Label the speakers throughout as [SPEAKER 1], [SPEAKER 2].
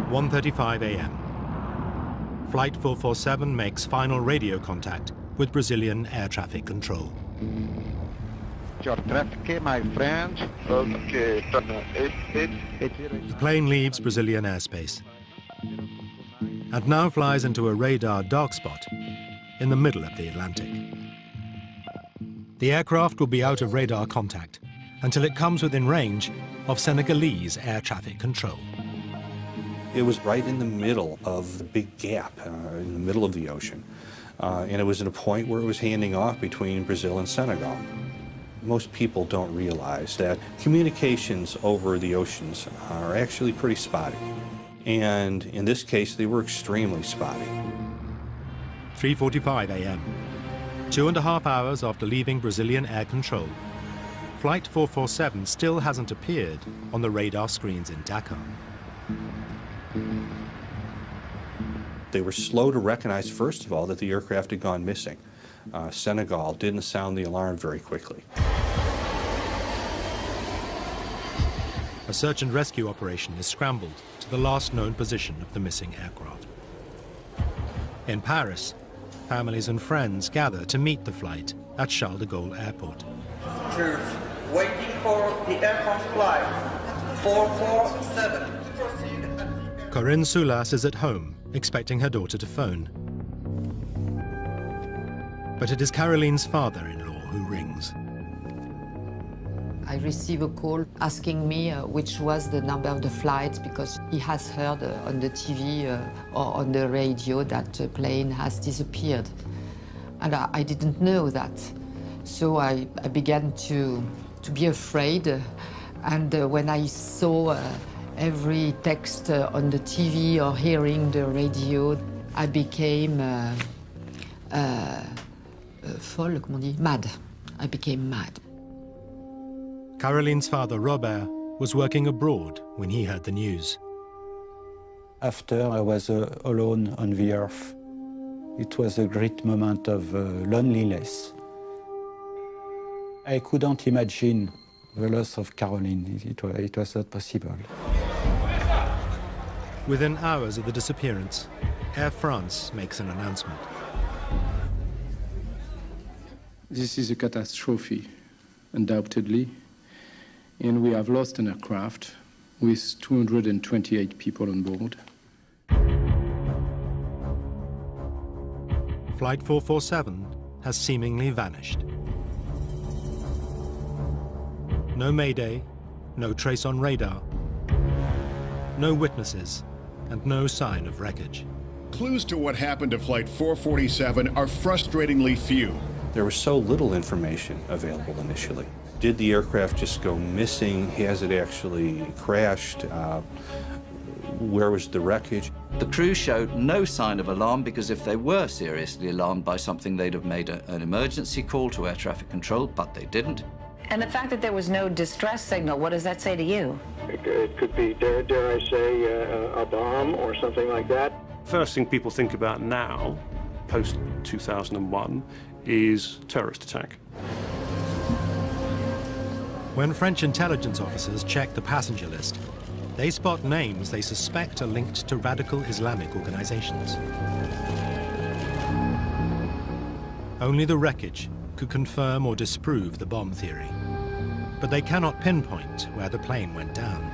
[SPEAKER 1] 1:35 a.m. Flight 447 makes final radio contact with Brazilian air traffic control.
[SPEAKER 2] Your traffic, my friend. Okay,
[SPEAKER 1] The plane leaves Brazilian airspace and now flies into a radar dark spot in the middle of the Atlantic. The aircraft will be out of radar contact until it comes within range of Senegalese air traffic control.
[SPEAKER 3] It was right in the middle of the big gap, in the middle of the ocean. And it was at a point where it was handing off between Brazil and Senegal. Most people don't realize that communications over the oceans are actually pretty spotty. And in this case, they were extremely spotty.
[SPEAKER 1] 3:45 a.m. 2.5 hours after leaving Brazilian air control, Flight 447 still hasn't appeared on the radar screens in Dakar.
[SPEAKER 3] They were slow to recognize, first of all, that the aircraft had gone missing. Senegal didn't sound the alarm very quickly.
[SPEAKER 1] A search and rescue operation is scrambled to the last known position of the missing aircraft. In Paris, families and friends gather to meet the flight at Charles de Gaulle Airport.
[SPEAKER 4] Waiting for the aircraft flight 447.
[SPEAKER 1] Corinne Soulas is at home, expecting her daughter to phone. But it is Caroline's father-in-law who rings.
[SPEAKER 5] I receive a call asking me which was the number of the flight, because he has heard on the TV or on the radio that the plane has disappeared. And I didn't know that. So I began to be afraid. And when I saw every text on the TV or hearing the radio, I became folle, comment on dit? Mad. I became mad.
[SPEAKER 1] Caroline's father, Robert, was working abroad when he heard the news.
[SPEAKER 6] After I was alone on the earth, it was a great moment of loneliness. I couldn't imagine the loss of Caroline. It was not possible.
[SPEAKER 1] Within hours of the disappearance, Air France makes an announcement.
[SPEAKER 7] This is a catastrophe, undoubtedly. And we have lost an aircraft with 228 people on board.
[SPEAKER 1] Flight 447 has seemingly vanished. No mayday, no trace on radar, no witnesses, and no sign of wreckage.
[SPEAKER 8] Clues to what happened to Flight 447 are frustratingly few.
[SPEAKER 3] There was so little information available initially. Did the aircraft just go missing? Has it actually crashed? Where was the wreckage?
[SPEAKER 9] The crew showed no sign of alarm, because if they were seriously alarmed by something, they'd have made an emergency call to air traffic control, but they didn't.
[SPEAKER 10] And the fact that there was no distress signal, what does that say to you?
[SPEAKER 11] It could be, dare I say, a bomb or something like that.
[SPEAKER 12] First thing people think about now, post-2001, is terrorist attack.
[SPEAKER 1] When French intelligence officers check the passenger list, they spot names they suspect are linked to radical Islamic organizations. Only the wreckage could confirm or disprove the bomb theory, but they cannot pinpoint where the plane went down.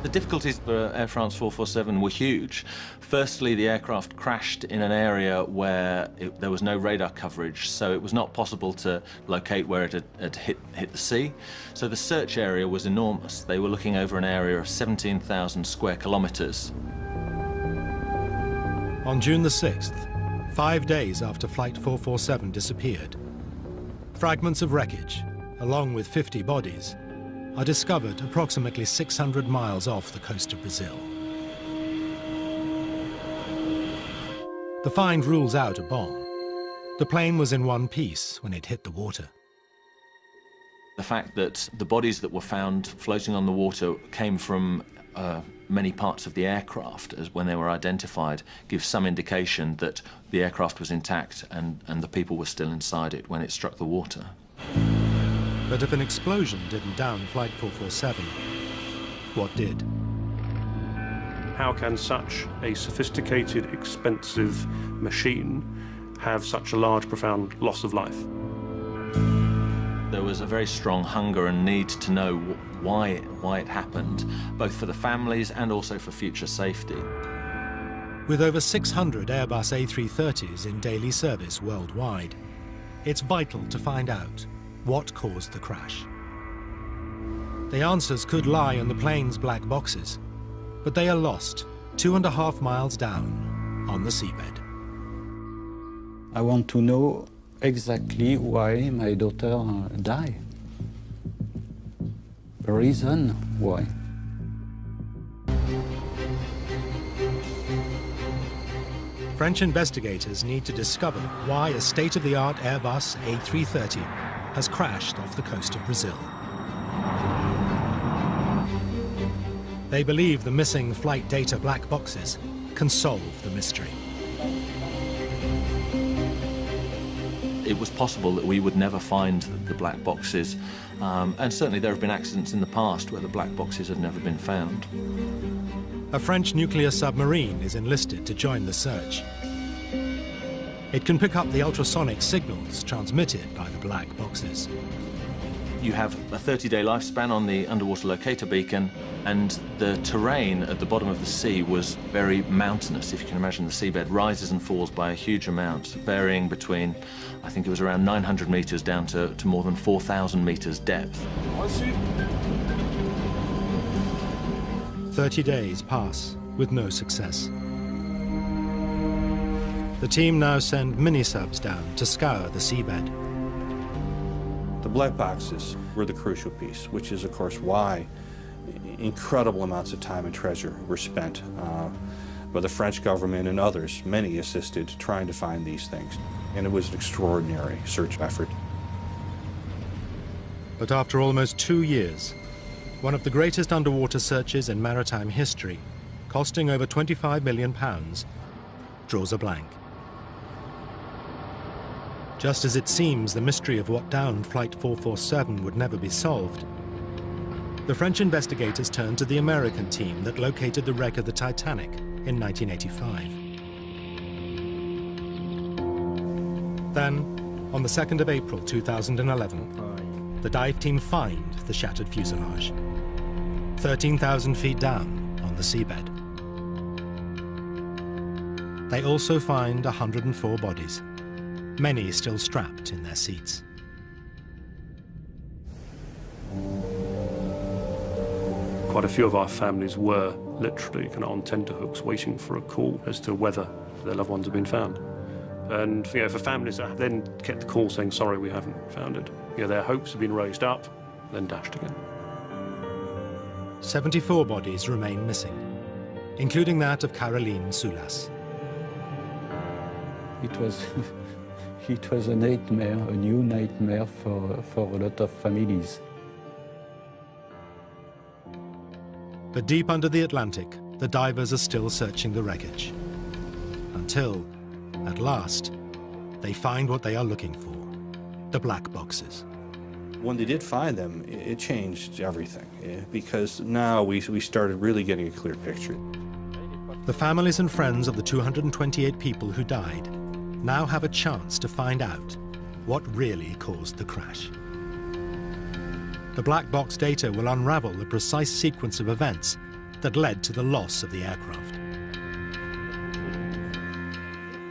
[SPEAKER 13] The difficulties for Air France 447 were huge. Firstly, the aircraft crashed in an area where there was no radar coverage, so it was not possible to locate where it had hit the sea. So the search area was enormous. They were looking over an area of 17,000 square kilometers.
[SPEAKER 1] On June the 6th, 5 days after Flight 447 disappeared, fragments of wreckage, along with 50 bodies, are discovered approximately 600 miles off the coast of Brazil. The find rules out a bomb. The plane was in one piece when it hit the water.
[SPEAKER 13] The fact that the bodies that were found floating on the water came from many parts of the aircraft, as when they were identified, gives some indication that the aircraft was intact and the people were still inside it when it struck the water.
[SPEAKER 1] But if an explosion didn't down Flight 447, what did?
[SPEAKER 12] How can such a sophisticated, expensive machine have such a large, profound loss of life?
[SPEAKER 13] There was a very strong hunger and need to know why it happened, both for the families and also for future safety.
[SPEAKER 1] With over 600 Airbus A330s in daily service worldwide, it's vital to find out what caused the crash. The answers could lie in the plane's black boxes, but they are lost 2.5 miles down on the seabed.
[SPEAKER 6] I want to know exactly why my daughter died. The reason why.
[SPEAKER 1] French investigators need to discover why a state-of-the-art Airbus A330 has crashed off the coast of Brazil. They believe the missing flight data black boxes can solve the mystery.
[SPEAKER 13] It was possible that we would never find the black boxes, and certainly there have been accidents in the past where the black boxes have never been found.
[SPEAKER 1] A French nuclear submarine is enlisted to join the search. It can pick up the ultrasonic signals transmitted by the black boxes.
[SPEAKER 13] You have a 30-day lifespan on the underwater locator beacon, and the terrain at the bottom of the sea was very mountainous. If you can imagine, the seabed rises and falls by a huge amount, varying between, I think it was around 900 meters down to more than 4,000 meters depth.
[SPEAKER 1] 30 days pass with no success. The team now send mini-subs down to scour the seabed.
[SPEAKER 3] The black boxes were the crucial piece, which is, of course, why incredible amounts of time and treasure were spent by the French government and others. Many assisted trying to find these things, and it was an extraordinary search effort.
[SPEAKER 1] But after almost 2 years, one of the greatest underwater searches in maritime history, costing over £25 million, draws a blank. Just as it seems the mystery of what downed Flight 447 would never be solved, the French investigators turned to the American team that located the wreck of the Titanic in 1985. Then, on the 2nd of April 2011, the dive team find the shattered fuselage, 13,000 feet down on the seabed. They also find 104 bodies, many still strapped in their seats.
[SPEAKER 12] Quite a few of our families were literally kind of on tenterhooks waiting for a call as to whether their loved ones had been found. And for families that then get the call saying, sorry, we haven't found it, their hopes have been raised up, then dashed again.
[SPEAKER 1] 74 bodies remain missing, including that of Caroline Soulas.
[SPEAKER 6] It was a nightmare, a new nightmare for a lot of families.
[SPEAKER 1] But deep under the Atlantic, the divers are still searching the wreckage. Until, at last, they find what they are looking for, the black boxes.
[SPEAKER 3] When they did find them, it changed everything, because now we started really getting a clear picture.
[SPEAKER 1] The families and friends of the 228 people who died now have a chance to find out what really caused the crash. The black box data will unravel the precise sequence of events that led to the loss of the aircraft.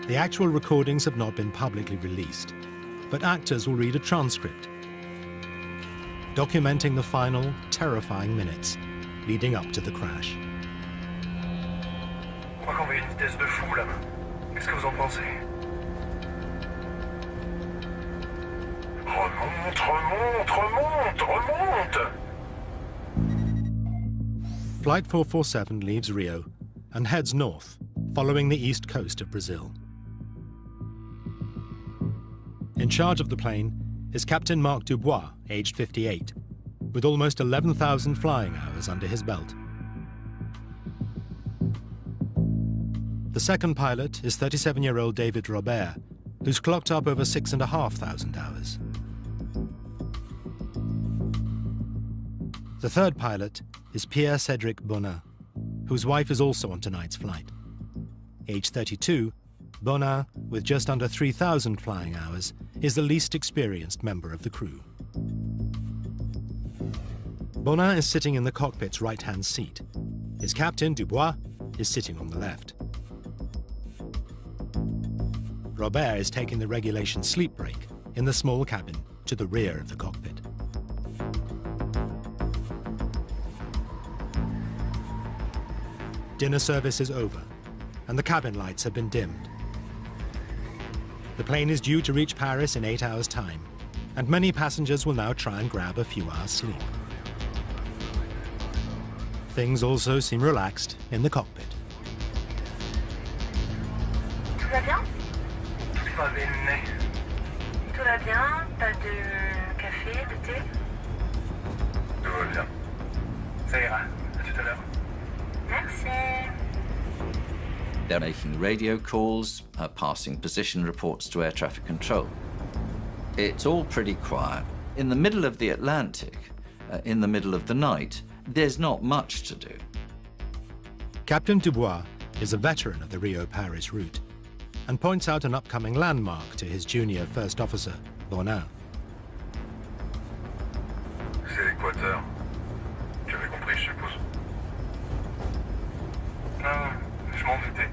[SPEAKER 1] The actual recordings have not been publicly released, but actors will read a transcript documenting the final, terrifying minutes leading up to the crash.
[SPEAKER 14] Je crois qu'on va à une vitesse de fou là. Qu'est-ce que vous en pensez? Remonte, remonte, remonte, remonte!
[SPEAKER 1] Flight 447 leaves Rio and heads north, following the east coast of Brazil. In charge of the plane is Captain Marc Dubois, aged 58, with almost 11,000 flying hours under his belt. The second pilot is 37-year-old David Robert, who's clocked up over 6,500 hours. The third pilot is Pierre-Cédric Bonin, whose wife is also on tonight's flight. Age 32, Bonin, with just under 3,000 flying hours, is the least experienced member of the crew. Bonin is sitting in the cockpit's right-hand seat. His captain, Dubois, is sitting on the left. Robert is taking the regulation sleep break in the small cabin to the rear of the cockpit. Dinner service is over, and the cabin lights have been dimmed. The plane is due to reach Paris in 8 hours' time, and many passengers will now try and grab a few hours' sleep. Things also seem relaxed in the cockpit.
[SPEAKER 14] Tout va bien? Tout va bien. Tout va bien? Pas de café, de thé? Tout va bien. Ça ira. À tout à l'heure. Merci.
[SPEAKER 9] They're making radio calls, passing position reports to air traffic control. It's all pretty quiet. In the middle of the Atlantic, in the middle of the night, there's not much to do.
[SPEAKER 1] Captain Dubois is a veteran of the Rio-Paris route and points out an upcoming landmark to his junior first officer, Bonin.
[SPEAKER 14] C'est l'équateur. Tu avais compris, je suppose. Non, je m'en doutais.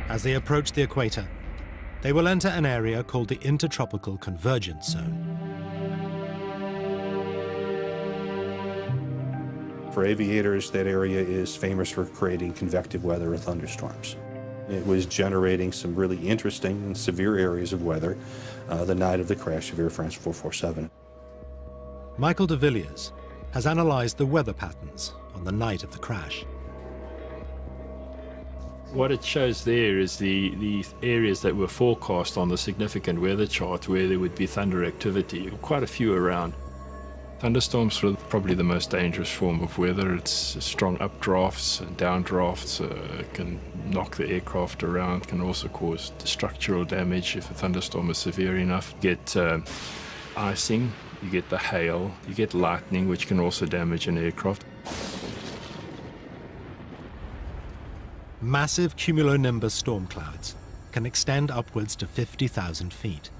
[SPEAKER 1] As they approach the equator, they will enter an area called the Intertropical Convergence Zone.
[SPEAKER 3] For aviators, that area is famous for creating convective weather or thunderstorms. It was generating some really interesting and severe areas of weather the night of the crash of Air France 447.
[SPEAKER 1] Michael de Villiers has analyzed the weather patterns on the night of the crash.
[SPEAKER 15] What it shows there is the areas that were forecast on the significant weather chart where there would be thunder activity, quite a few around. Thunderstorms are probably the most dangerous form of weather. It's strong updrafts and downdrafts. It can knock the aircraft around, can also cause structural damage if a thunderstorm is severe enough. You get icing, you get the hail, you get lightning, which can also damage an aircraft.
[SPEAKER 1] Massive cumulonimbus storm clouds can extend upwards to 50,000 feet,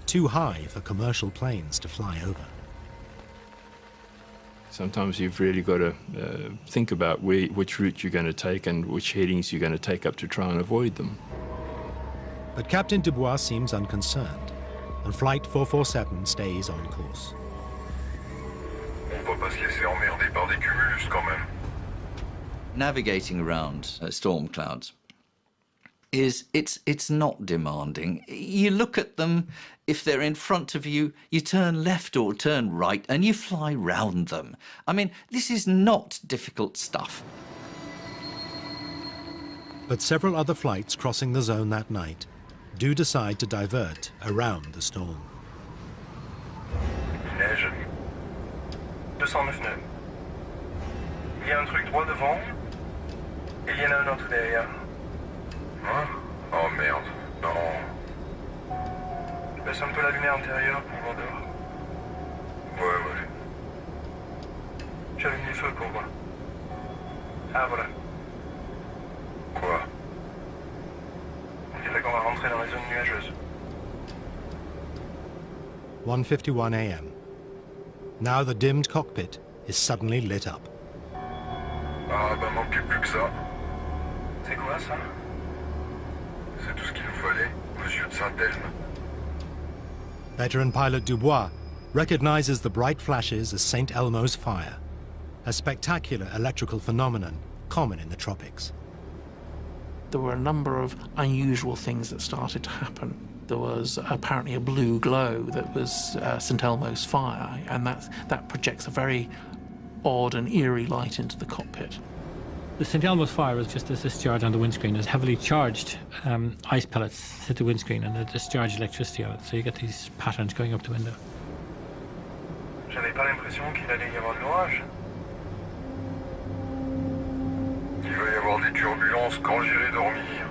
[SPEAKER 1] too high for commercial planes to fly over.
[SPEAKER 15] Sometimes you've really got to think about which route you're going to take and which headings you're going to take up to try and avoid them.
[SPEAKER 1] But Captain Dubois seems unconcerned, and Flight 447 stays on course.
[SPEAKER 14] On va pas se laisser emmerder par des cumulus quand même.
[SPEAKER 9] Navigating around storm clouds it's not demanding. You look at them, if they're in front of you, you turn left or turn right and you fly round them. I mean, this is not difficult stuff.
[SPEAKER 1] But several other flights crossing the zone that night do decide to divert around the storm.
[SPEAKER 14] Il neige. 209 nœuds. Il y a un truc droit devant et il y en a un autre derrière. Hein? Oh merde, non. Baisse un peu la lumière intérieure pour voir dehors. Ouais. J'allume les feux pour voir. Ah voilà. Quoi? On dirait qu'on va rentrer dans les zones nuageuses.
[SPEAKER 1] 1:51 a.m. Now the dimmed cockpit is suddenly lit up.
[SPEAKER 14] Ah bah manquait plus que ça. C'est quoi ça? C'est tout ce qu'il nous fallait, aux yeux de Saint-Elme.
[SPEAKER 1] Veteran pilot Dubois recognizes the bright flashes as St. Elmo's fire, a spectacular electrical phenomenon common in the tropics.
[SPEAKER 16] There were a number of unusual things that started to happen. There was apparently a blue glow that was St. Elmo's fire, and that projects a very odd and eerie light into the cockpit.
[SPEAKER 17] The St. Elmo's fire is just this discharge on the windscreen. It's heavily charged ice pellets hit the windscreen and they discharge electricity out. So you get these patterns going up the window.
[SPEAKER 14] J'avais pas l'impression qu'il allait y avoir de l'orage. Il va y avoir des turbulences quand j'irai dormir.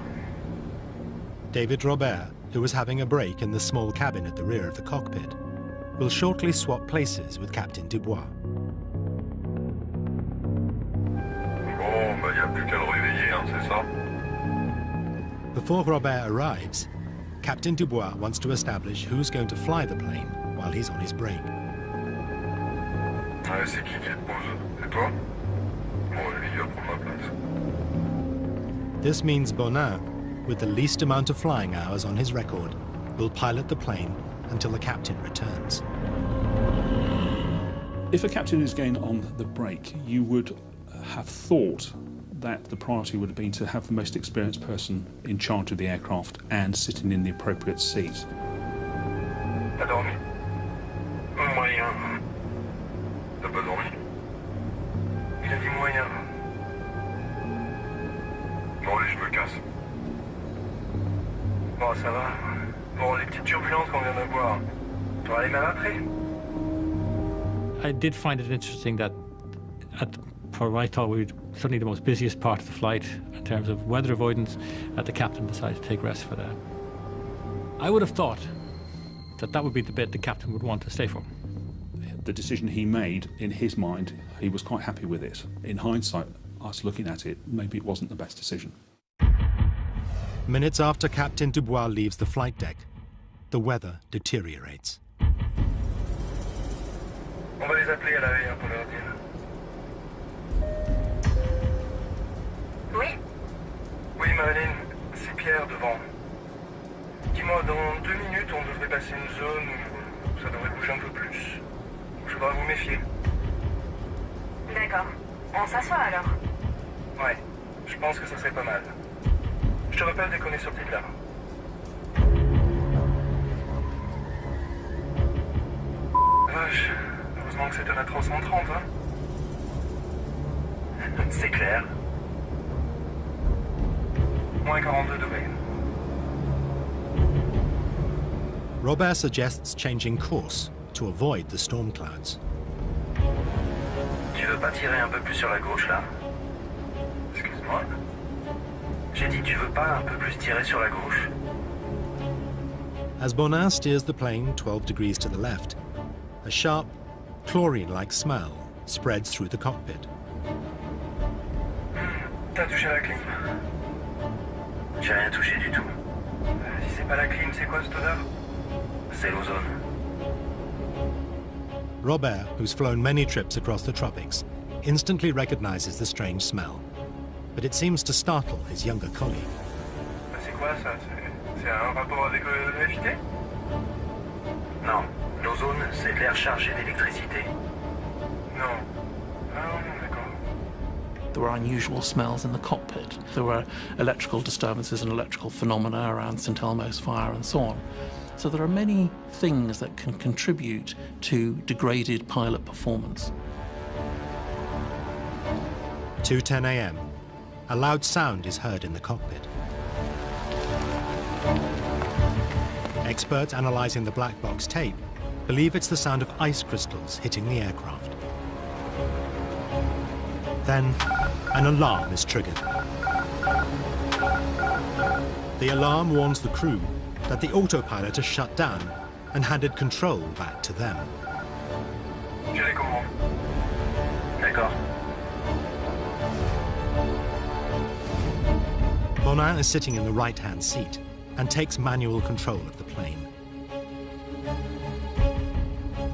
[SPEAKER 1] David Robert, who was having a break in the small cabin at the rear of the cockpit, will shortly swap places with Captain Dubois.
[SPEAKER 14] Bon, y a plus qu'à le réveiller, hein, c'est ça?
[SPEAKER 1] Before Robert arrives, Captain Dubois wants to establish who's going to fly the plane while he's on his break.
[SPEAKER 14] Ouais, c'est qui te pose? C'est toi? Bon, lui, il va prendre ma place.
[SPEAKER 1] This means Bonin, with the least amount of flying hours on his record, will pilot the plane until the captain returns.
[SPEAKER 18] If a captain is going on the break, you would have thought that the priority would have been to have the most experienced person in charge of the aircraft and sitting in the appropriate seat.
[SPEAKER 14] T'as dormi? Moyen. T'as pas dormi? Il a dit moyen. Bon, allez, je me casse. Bon, ça va. Bon, les petites turbulences qu'on vient d'avoir, tu vas aller même après?
[SPEAKER 17] I did find it interesting that for what I thought we were certainly the most busiest part of the flight in terms of weather avoidance, that the captain decided to take rest for that. I would have thought that that would be the bit the captain would want to stay for.
[SPEAKER 18] The decision he made, in his mind, he was quite happy with it. In hindsight, us looking at it, maybe it wasn't the best decision.
[SPEAKER 1] Minutes after Captain Dubois leaves the flight deck, the weather deteriorates.
[SPEAKER 14] On va les appeler à la veille pour leur dire.
[SPEAKER 19] Oui.
[SPEAKER 14] Oui, Marlène, c'est Pierre devant. Dis-moi, dans 2 minutes, on devrait passer une zone où ça devrait bouger un peu plus. Il faudra vous méfier.
[SPEAKER 19] D'accord. On s'assoit alors?
[SPEAKER 14] Ouais, je pense que ça serait pas mal. Je te rappelle dès qu'on est sorti de là. Vache, heureusement que c'était la 330, hein. C'est clair. Moins 42 degrés.
[SPEAKER 1] Robert suggests changing course to avoid the storm clouds.
[SPEAKER 14] Tu veux pas tirer un peu plus sur la gauche, là? Excuse-moi. J'ai dit, tu veux pas un peu plus tirer sur la gauche?
[SPEAKER 1] As Bonin steers the plane 12 degrees to the left, a sharp, chlorine-like smell spreads through the cockpit.
[SPEAKER 14] T'as touché la clim? J'ai rien touché du tout. Si c'est pas la clim, c'est quoi cette odeur? C'est l'ozone.
[SPEAKER 1] Robert, who's flown many trips across the tropics, instantly recognizes the strange smell, but it seems to startle his younger colleague.
[SPEAKER 14] C'est quoi ça? C'est un rapport avec l'électricité? Non, l'ozone, c'est de l'air chargé d'électricité. Non. Ah non, d'accord.
[SPEAKER 16] There were unusual smells in the cockpit. There were electrical disturbances and electrical phenomena around St. Elmo's fire and so on. So there are many things that can contribute to degraded pilot performance.
[SPEAKER 1] 2:10 a.m. A loud sound is heard in the cockpit. Experts analyzing the black box tape believe it's the sound of ice crystals hitting the aircraft. Then, an alarm is triggered. The alarm warns the crew that the autopilot has shut down and handed control back to them.
[SPEAKER 14] J'ai les commandes. D'accord.
[SPEAKER 1] Bonin is sitting in the right-hand seat and takes manual control of the plane.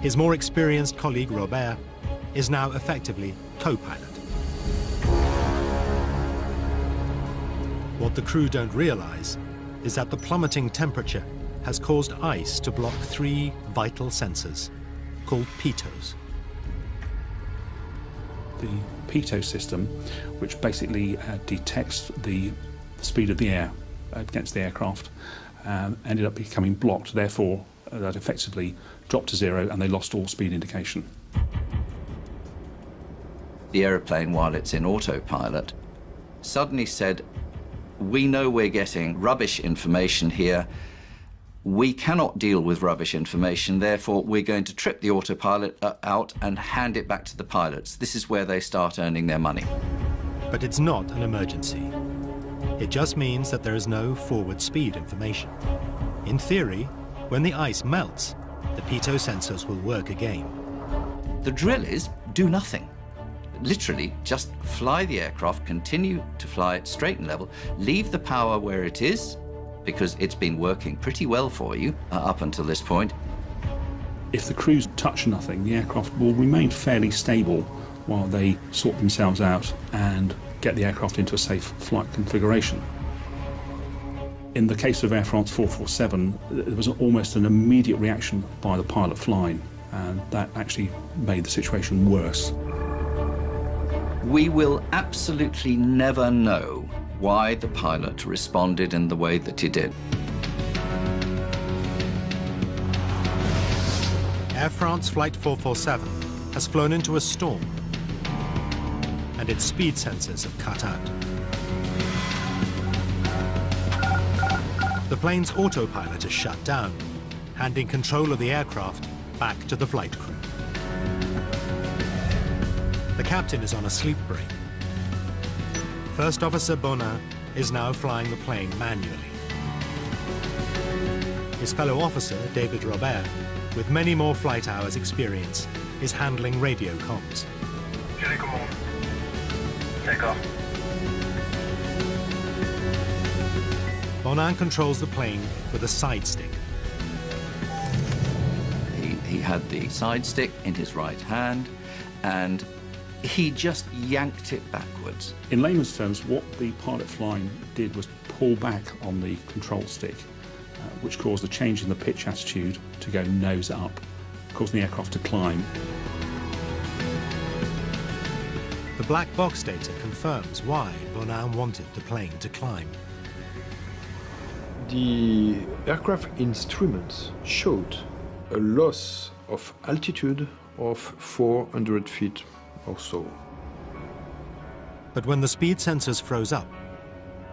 [SPEAKER 1] His more experienced colleague, Robert, is now effectively co-pilot. What the crew don't realize is that the plummeting temperature has caused ice to block 3 vital sensors, called pitos.
[SPEAKER 18] The pitot system, which basically detects the speed of the air against the aircraft, ended up becoming blocked. Therefore, that effectively dropped to 0 and they lost all speed indication.
[SPEAKER 9] The aeroplane, while it's in autopilot, suddenly said, we know we're getting rubbish information here. We cannot deal with rubbish information, therefore we're going to trip the autopilot out and hand it back to the pilots. This is where they start earning their money.
[SPEAKER 1] But it's not an emergency. It just means that there is no forward speed information. In theory, when the ice melts, the pitot sensors will work again.
[SPEAKER 9] The drill is do nothing. literally just fly the aircraft, continue to fly it straight and level, leave the power where it is, because it's been working pretty well for you up until this point.
[SPEAKER 18] If the crews touch nothing, the aircraft will remain fairly stable while they sort themselves out and get the aircraft into a safe flight configuration. In the case of Air France 447, there was almost an immediate reaction by the pilot flying, and that actually made the situation worse.
[SPEAKER 9] We will absolutely never know why the pilot responded in the way that he did.
[SPEAKER 1] Air France Flight 447 has flown into a storm, and its speed sensors have cut out. The plane's autopilot is shut down, handing control of the aircraft back to the flight crew. The captain is on a sleep break. First Officer Bonin is now flying the plane manually. His fellow officer, David Robert, with many more flight hours experience, is handling radio comms.
[SPEAKER 14] Je les commande. D'accord.
[SPEAKER 1] Bonin controls the plane with a side stick.
[SPEAKER 9] He had the side stick in his right hand, and he just yanked it backwards.
[SPEAKER 18] In layman's terms, what the pilot flying did was pull back on the control stick, which caused a change in the pitch attitude to go nose up, causing the aircraft to climb.
[SPEAKER 1] The black box data confirms why Bonin wanted the plane to climb.
[SPEAKER 20] The aircraft instruments showed a loss of altitude of 400 feet or so.
[SPEAKER 1] But when the speed sensors froze up,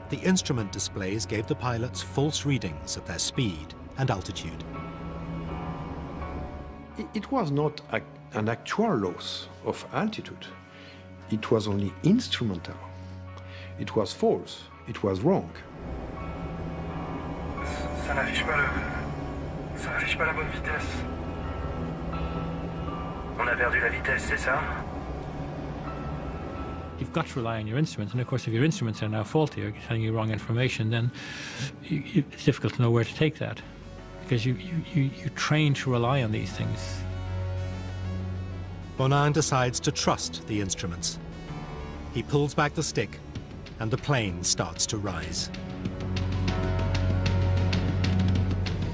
[SPEAKER 1] the instrument displays gave the pilots false readings of their speed and altitude.
[SPEAKER 20] It was not an actual loss of altitude. It was only instrumental. It was false. It was wrong.
[SPEAKER 14] Ça n'affiche pas la bonne vitesse. On a perdu la vitesse, c'est ça?
[SPEAKER 17] You've got to rely on your instruments, and of course if your instruments are now faulty or telling you wrong information, then it's difficult to know where to take that, because you train to rely on these things.
[SPEAKER 1] Bonin decides to trust the instruments. He pulls back the stick, and the plane starts to rise.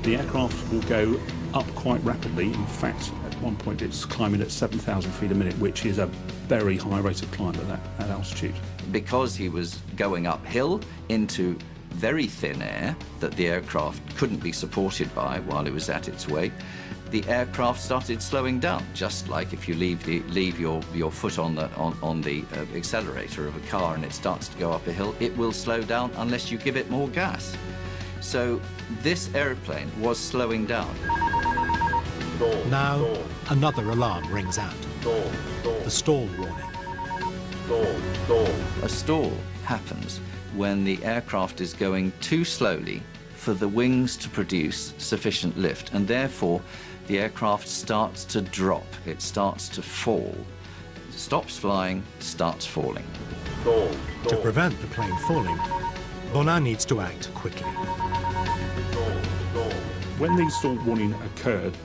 [SPEAKER 18] The aircraft will go up quite rapidly. In fact, at one point it's climbing at 7,000 feet a minute, which is a very high rate of climb at that altitude.
[SPEAKER 9] Because he was going uphill into very thin air that the aircraft couldn't be supported by while it was at its weight, the aircraft started slowing down, just like if you leave your foot on the accelerator of a car and it starts to go up a hill, it will slow down unless you give it more gas. So this airplane was slowing down.
[SPEAKER 1] Now, another alarm rings out. The stall warning.
[SPEAKER 9] A stall happens when the aircraft is going too slowly for the wings to produce sufficient lift, and therefore the aircraft starts to drop. It starts to fall. It stops flying, starts falling.
[SPEAKER 1] To prevent the plane falling, Bonin needs to act quickly.
[SPEAKER 18] When the stall warning occurred,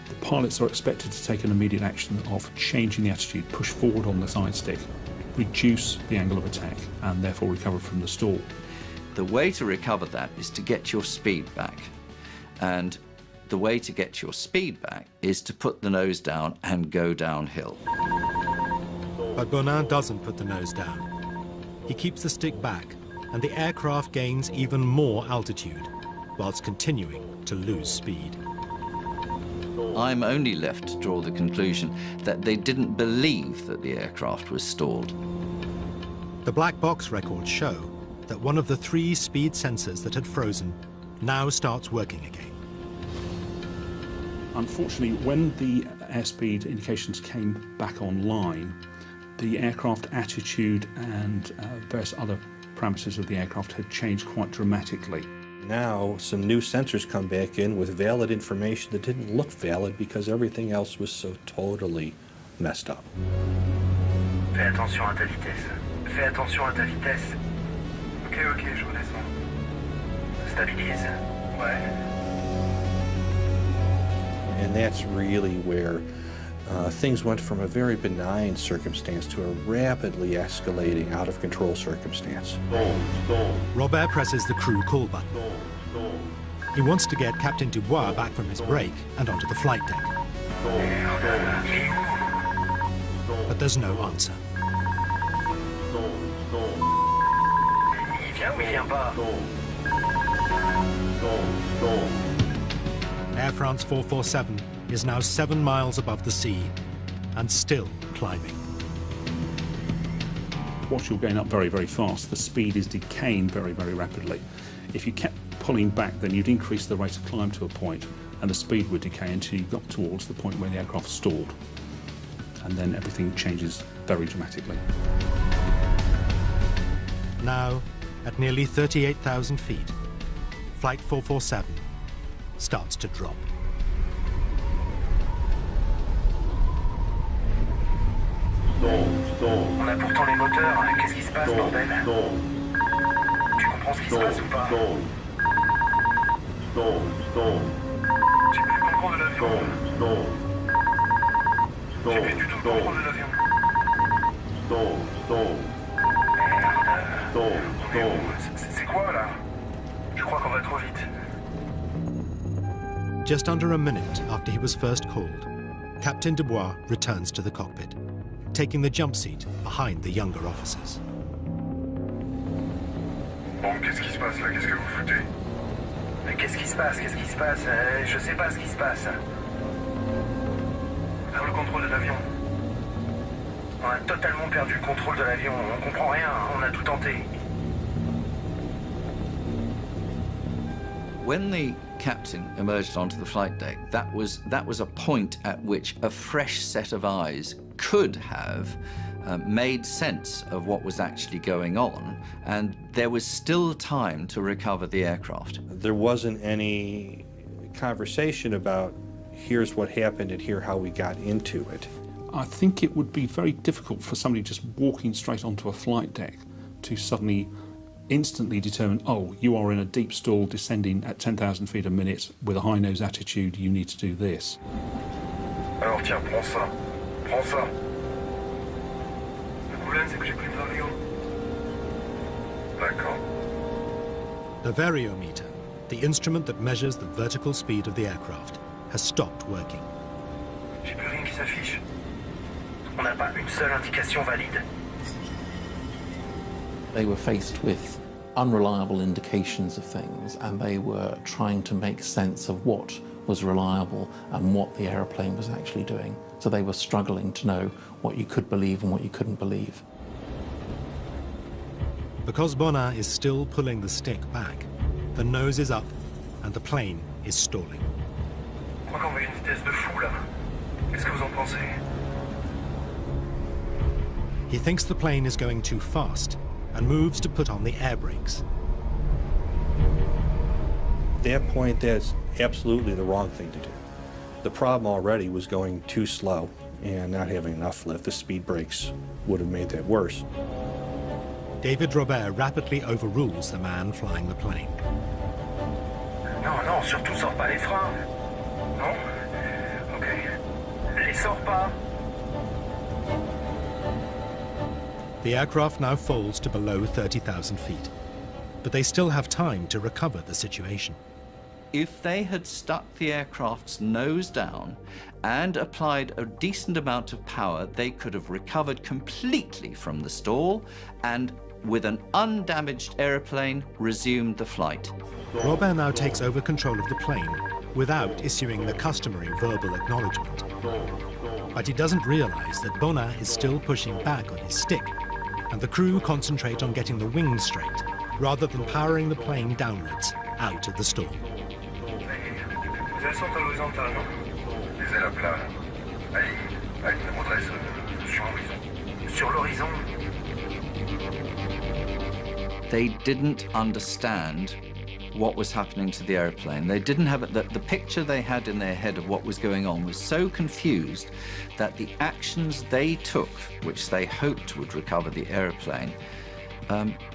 [SPEAKER 18] the pilots are expected to take an immediate action of changing the attitude, push forward on the side stick, reduce the angle of attack, and therefore recover from the stall.
[SPEAKER 9] The way to recover that is to get your speed back. And the way to get your speed back is to put the nose down and go downhill.
[SPEAKER 1] But Bonin doesn't put the nose down. He keeps the stick back, and the aircraft gains even more altitude, whilst continuing to lose speed.
[SPEAKER 9] I'm only left to draw the conclusion that they didn't believe that the aircraft was stalled.
[SPEAKER 1] The black box records show that one of the 3 speed sensors that had frozen now starts working again.
[SPEAKER 18] Unfortunately, when the airspeed indications came back online, the aircraft attitude and various other parameters of the aircraft had changed quite dramatically.
[SPEAKER 3] Now, some new sensors come back in with valid information that didn't look valid because everything else was so totally messed up.
[SPEAKER 14] Fais attention à ta vitesse. Fais attention à ta vitesse. Ok, je redescends. Stabilise. Ouais.
[SPEAKER 3] And that's really where things went from a very benign circumstance to a rapidly escalating, out-of-control circumstance.
[SPEAKER 1] Robert presses the crew call button. He wants to get Captain Dubois back from his break and onto the flight deck. But there's no answer.
[SPEAKER 14] Il vient ou il vient pas?
[SPEAKER 1] Air France 447 is now 7 miles above the sea and still climbing.
[SPEAKER 18] Once you're going up very, very fast, the speed is decaying very, very rapidly. If you kept pulling back, then you'd increase the rate of climb to a point, and the speed would decay until you got towards the point where the aircraft stalled. And then everything changes very dramatically.
[SPEAKER 1] Now, at nearly 38,000 feet, Flight 447 starts to drop.
[SPEAKER 14] On a pourtant les moteurs, qu'est-ce qui se passe, bordel? Tu comprends ce qui se passe ou pas? J'ai plus le contrôle de l'avion. J'ai plus du tout le contrôle de l'avion. Merde. C'est quoi là? Je crois qu'on va trop vite.
[SPEAKER 1] Just under a minute after he was first called, Captain Dubois returns to the cockpit, taking the jump seat behind the younger officers.
[SPEAKER 14] Bon, qu'est-ce qui se passe là? Qu'est-ce que vous foutez? Mais qu'est-ce qui se passe? Je sais pas ce qui se passe. Faire le contrôle de l'avion. On a totalement perdu le contrôle de l'avion. On comprend rien. On a tout tenté.
[SPEAKER 9] When the captain emerged onto the flight deck, that was a point at which a fresh set of eyes could have made sense of what was actually going on, and there was still time to recover the aircraft.
[SPEAKER 3] There wasn't any conversation about here's what happened and here how we got into it.
[SPEAKER 18] I think it would be very difficult for somebody just walking straight onto a flight deck to suddenly instantly determine, oh, you are in a deep stall descending at 10,000 feet a minute with a high nose attitude, you need to do this.
[SPEAKER 14] Alors tiens, prends ça. Prends ça. Le problème, c'est que j'ai plus de l'avion. D'accord.
[SPEAKER 1] The variometer, the instrument that measures the vertical speed of the aircraft, has stopped working.
[SPEAKER 14] J'ai plus rien qui s'affiche. On n'a pas une seule indication valide.
[SPEAKER 16] They were faced with unreliable indications of things, and they were trying to make sense of what was reliable and what the aeroplane was actually doing. So they were struggling to know what you could believe and what you couldn't believe.
[SPEAKER 1] Because Bonin is still pulling the stick back, the nose is up and the plane is stalling.
[SPEAKER 14] Je crois qu'on va à une vitesse de fou là. Qu'est-ce que vous en pensez?
[SPEAKER 1] He thinks the plane is going too fast and moves to put on the air brakes.
[SPEAKER 3] At that point, that's absolutely the wrong thing to do. The problem already was going too slow and not having enough lift. The speed brakes would have made that worse.
[SPEAKER 1] David Robert rapidly overrules the man flying the plane.
[SPEAKER 14] Non, surtout sors pas les freins. Non? Ok. Les sors pas.
[SPEAKER 1] The aircraft now falls to below 30,000 feet, but they still have time to recover the situation.
[SPEAKER 9] If they had stuck the aircraft's nose down and applied a decent amount of power, they could have recovered completely from the stall and, with an undamaged aeroplane, resumed the flight.
[SPEAKER 1] Robert now takes over control of the plane without issuing the customary verbal acknowledgement. But he doesn't realize that Bonin is still pushing back on his stick, and the crew concentrate on getting the wings straight, rather than powering the plane downwards, out of the stall.
[SPEAKER 14] Les ailes sont à l'horizontale, non? Les ailes à plat. Allez, on redresse sur l'horizon. Sur l'horizon?
[SPEAKER 9] They didn't understand what was happening to the airplane. They didn't have it. The picture they had in their head of what was going on was so confused that the actions they took, which they hoped would recover the airplane,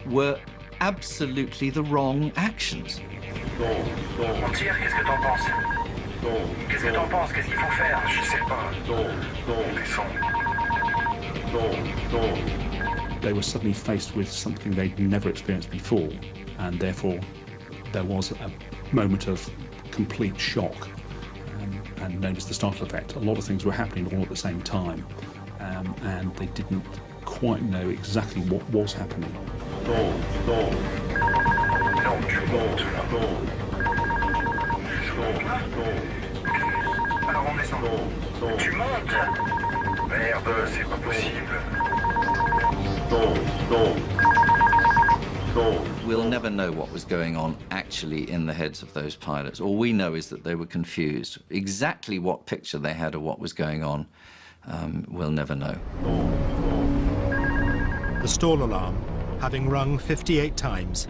[SPEAKER 9] were absolutely the wrong actions.
[SPEAKER 14] On tire, qu'est-ce que t'en penses? Qu'est-ce que t'en penses? Qu'est-ce qu'il faut faire? Je sais pas. On descend.
[SPEAKER 18] They were suddenly faced with something they'd never experienced before, and therefore there was a moment of complete shock, and known as the startle effect. A lot of things were happening all at the same time, and they didn't quite know exactly what was happening.
[SPEAKER 14] Alors on descend. Tu montes? Merde, c'est pas possible.
[SPEAKER 9] We'll never know what was going on actually in the heads of those pilots. All we know is that they were confused. Exactly what picture they had of what was going on, we'll never know.
[SPEAKER 1] The stall alarm, having rung 58 times,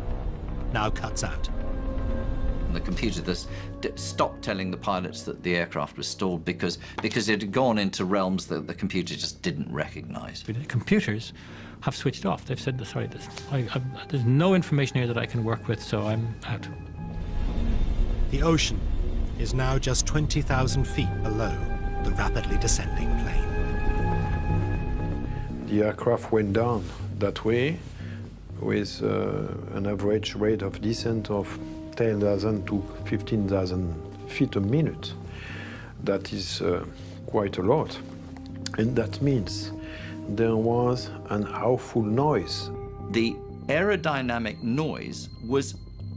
[SPEAKER 1] now cuts out.
[SPEAKER 9] The computer stopped telling the pilots that the aircraft was stalled because it had gone into realms that the computer just didn't recognize.
[SPEAKER 17] The computers have switched off. They've said, sorry, there's no information here that I can work with, so I'm out.
[SPEAKER 1] The ocean is now just 20,000 feet below the rapidly descending plane.
[SPEAKER 20] The aircraft went down that way with an average rate of descent of 10,000 to 15,000 feet a minute. That is quite a lot. And that means there was an awful noise.
[SPEAKER 9] The aerodynamic noise was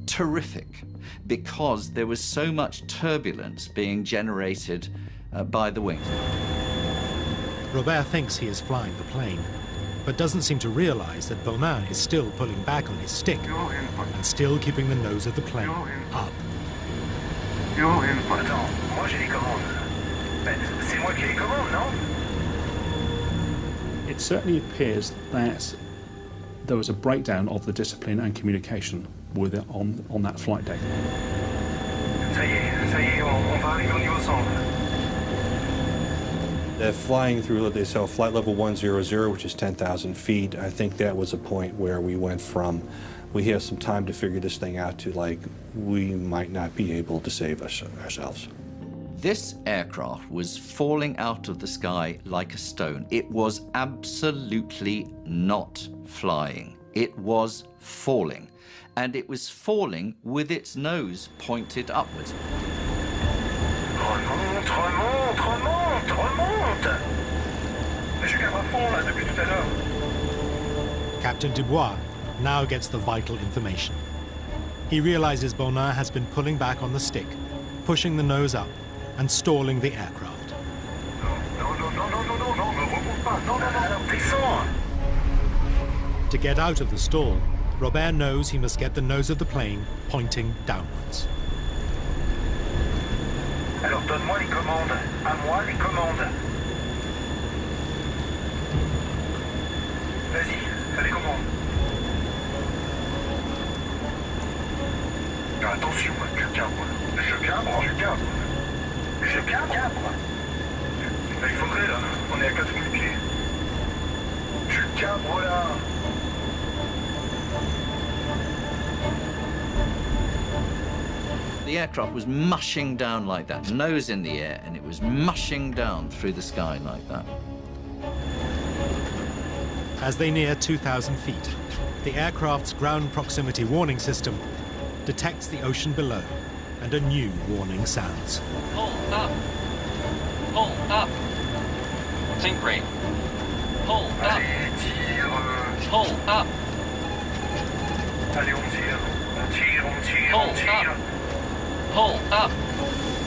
[SPEAKER 9] terrific because there was so much turbulence being generated by the wings.
[SPEAKER 1] Robert thinks he is flying the plane, but doesn't seem to realize that Bonin is still pulling back on his stick and still keeping the nose of the plane up.
[SPEAKER 14] Attends, moi j'ai les commandes. C'est moi qui ai les commandes, non?
[SPEAKER 18] It certainly appears that there was a breakdown of the discipline and communication with it on that flight deck.
[SPEAKER 14] Ça y est, on va arriver au niveau centre.
[SPEAKER 3] They're flying through, so flight level 100, which is 10,000 feet. I think that was a point where we went from, we have some time to figure this thing out, to like, we might not be able to save ourselves.
[SPEAKER 9] This aircraft was falling out of the sky like a stone. It was absolutely not flying. It was falling. And it was falling with its nose pointed upwards.
[SPEAKER 14] Remonte, remonte, remonte, remonte! Mais je garde à fond là depuis tout à l'heure.
[SPEAKER 1] Captain Dubois now gets the vital information. He realizes Bonin has been pulling back on the stick, pushing the nose up, and stalling the aircraft. To get out of the stall, Robert knows he must get the nose of the plane pointing downwards.
[SPEAKER 14] Alors donne-moi les commandes. À moi les commandes. Vas-y, fais les commandes. Attention, je cabre. Je cabre, je cabre. Je cabre. Il faudrait là, on est à 4000 pieds. Je cabre là.
[SPEAKER 9] The aircraft was mushing down like that, nose in the air, and it was mushing down through the sky like that.
[SPEAKER 1] As they near 2,000 feet, the aircraft's ground proximity warning system detects the ocean below, and a new warning sounds.
[SPEAKER 21] Pull up! Pull up! Sink rate! Pull up!
[SPEAKER 14] Allez, tire!
[SPEAKER 21] Pull up!
[SPEAKER 14] Allez, on tire! On tire, on tire, on tire!
[SPEAKER 21] Pull up!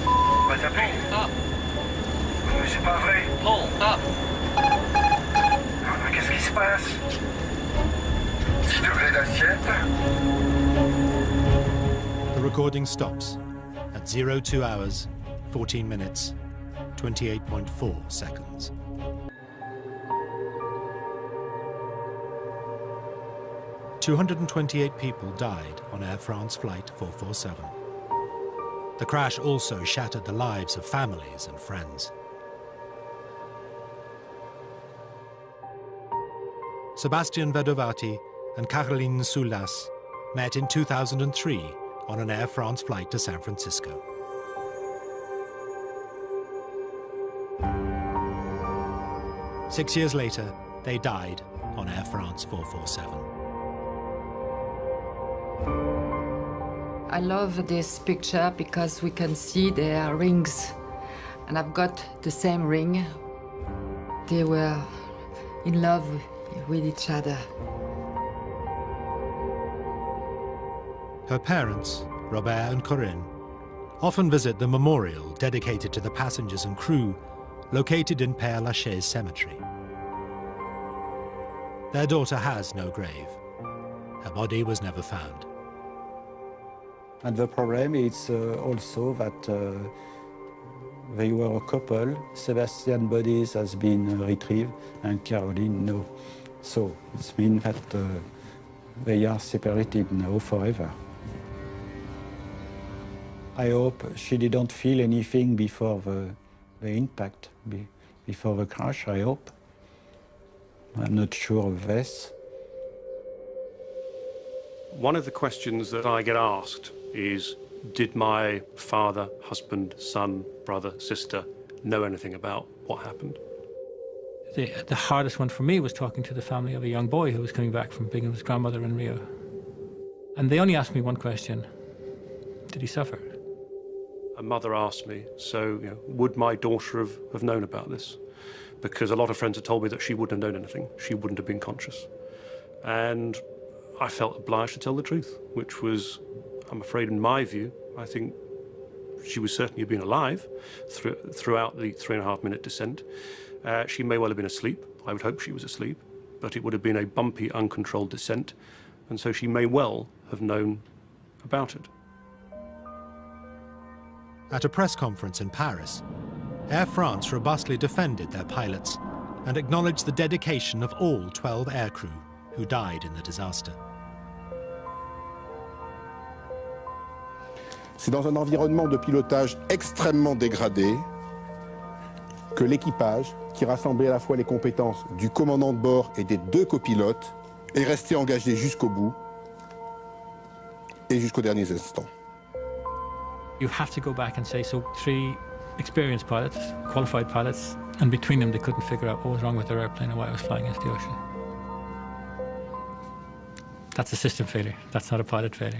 [SPEAKER 14] On va taper!
[SPEAKER 21] Pull up!
[SPEAKER 14] Mais c'est pas vrai!
[SPEAKER 21] Pull up!
[SPEAKER 14] Qu'est-ce qui se passe? 10 degrés d'assiette?
[SPEAKER 1] The recording stops at 02 hours, 14 minutes, 28.4 seconds. 228 people died on Air France Flight 447. The crash also shattered the lives of families and friends. Sebastian Vedovati and Caroline Soulas met in 2003 on an Air France flight to San Francisco. Six years later, they died on Air France 447.
[SPEAKER 5] I love this picture because we can see their rings, and I've got the same ring. They were in love with each other.
[SPEAKER 1] Her parents, Robert and Corinne, often visit the memorial dedicated to the passengers and crew located in Père Lachaise Cemetery. Their daughter has no grave. Her body was never found.
[SPEAKER 6] And the problem is also that they were a couple. Sebastian's body has been retrieved and Caroline no. So it means that they are separated now forever. I hope she didn't feel anything before the impact, before the crash, I hope. I'm not sure of this.
[SPEAKER 12] One of the questions that I get asked is, did my father, husband, son, brother, sister know anything about what happened?
[SPEAKER 17] The hardest one for me was talking to the family of a young boy who was coming back from being with his grandmother in Rio. And they only asked me one question: did he suffer?
[SPEAKER 12] A mother asked me, so would my daughter have known about this? Because a lot of friends had told me that she wouldn't have known anything. She wouldn't have been conscious. And I felt obliged to tell the truth, which was, I'm afraid, in my view, I think she would certainly have been alive throughout the 3.5-minute descent. She may well have been asleep. I would hope she was asleep, but it would have been a bumpy, uncontrolled descent, and so she may well have known about it.
[SPEAKER 1] At a press conference in Paris, Air France robustly defended their pilots and acknowledged the dedication of all 12 aircrew who died in the disaster.
[SPEAKER 2] C'est dans un environnement de pilotage extrêmement dégradé que l'équipage, qui rassemblait à la fois les compétences du commandant de bord et des 2 copilotes, est resté engagé jusqu'au bout et jusqu'aux derniers instants.
[SPEAKER 17] You have to go back and say, so 3 experienced pilots, qualified pilots, and between them they couldn't figure out what was wrong with their airplane and why it was flying into the ocean. That's a system failure. That's not a pilot failure.